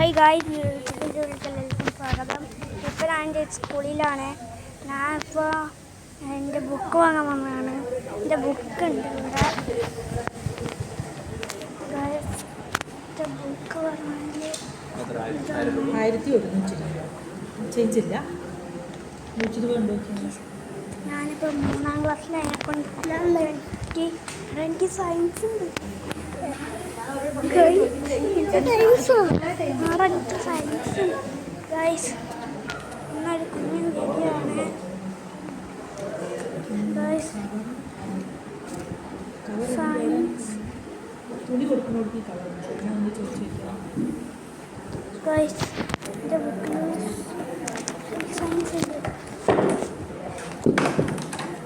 Hi guys, എല്ലാവർക്കും സ്വാഗതം. ഇപ്പോൾ ഞാൻ എൻ്റെ സ്കൂളിലാണ്. ഞാനിപ്പോൾ എൻ്റെ ബുക്ക് വാങ്ങാൻ വന്നതാണ്. എൻ്റെ ബുക്ക് ഉണ്ട് ഇവിടെ. ബുക്ക് പറഞ്ഞാൽ 1100 ഞാനിപ്പോൾ 3ാം ക്ലാസ്സിലായപ്പോൾ എനിക്ക് സയൻസ് ഉണ്ട്. സയൻസ് ഗൈസ് എന്നൊരു കുഞ്ഞു വീഡിയോയാണ്. ഗൈസ് സയൻസ് ഗൈസ് എൻ്റെ ബുക്കിൽ സയൻസ് ഉണ്ട്.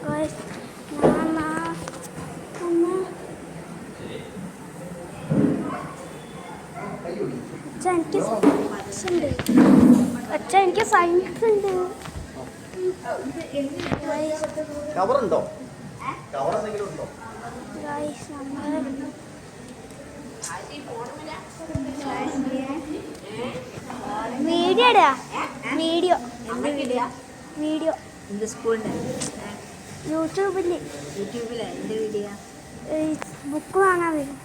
ഗൈസ് എനിക്ക് സയൻസ് ഉണ്ട്. എനിക്ക് സയൻസ് ഉണ്ട്. വീഡിയോ യൂട്യൂബില് ബുക്ക് വാങ്ങാൻ വരും.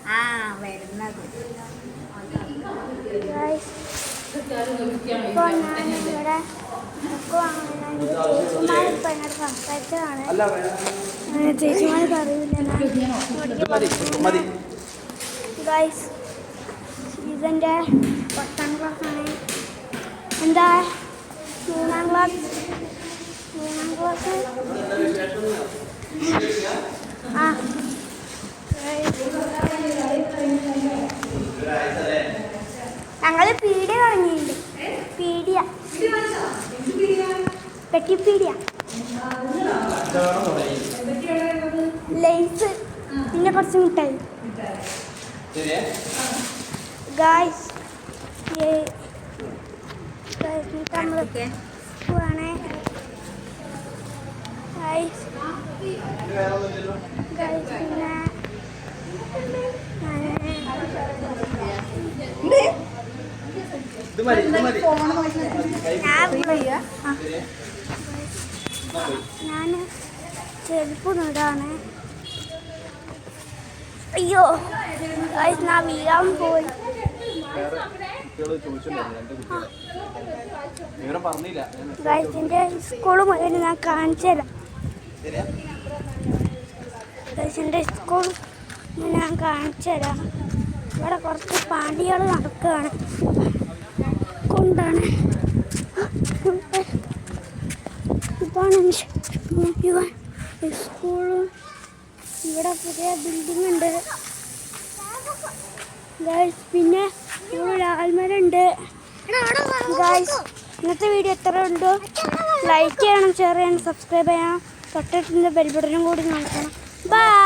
ഇപ്പോൾ ഞാനിവിടെ ബുക്ക് വാങ്ങാൻ ചേച്ചിമാരിപ്പോൾ എന്നോട് സംസാരിച്ചതാണ്. ചേച്ചിമാർക്ക് അറിയില്ല ഗൈസ്. ഇതെൻ്റെ 10ാം ക്ലാസ്സാണ്. എന്താ 3ാം ക്ലാസ് ആ ഞങ്ങൾ പീഡിയ തുടങ്ങിയിട്ടുണ്ട്. പെട്ടിപ്പീഡിയ, ലേസ്, പിന്നെ കുറച്ച് മിഠായി. ഗായ്സ് നമ്മൾ പോവാണേ. ഗായ്സ് ഞാൻ ചെരുപ്പ് ഇടാണ്. അയ്യോ ഗൈസ്, ഞാൻ വീഴാൻ പോയി. ഗൈസിൻ്റെ സ്കൂൾ മുതൽ ഞാൻ കാണിച്ചു തരാം. ഗൈസിൻ്റെ സ്കൂൾ ഞാൻ കാണിച്ചു തരാം. ഇവിടെ കുറച്ച് പാണ്ടികൾ നടക്കുകയാണ്. കൊണ്ടാണ് ഇതാണ് സ്കൂളും. ഇവിടെ പുതിയ ബിൽഡിംഗ് ഉണ്ട് ഗൈസ്. പിന്നെ ഇവിടെ ആൽമരുണ്ട് ഗൈസ്. ഇന്നത്തെ വീഡിയോ എത്ര ഉണ്ടോ ലൈക്ക് ചെയ്യണം, ഷെയർ ചെയ്യണം, സബ്സ്ക്രൈബ് ചെയ്യണം. തൊട്ടടുത്തുള്ള ബെൽ ബട്ടനും കൂടി നോക്കണം. ബൈ.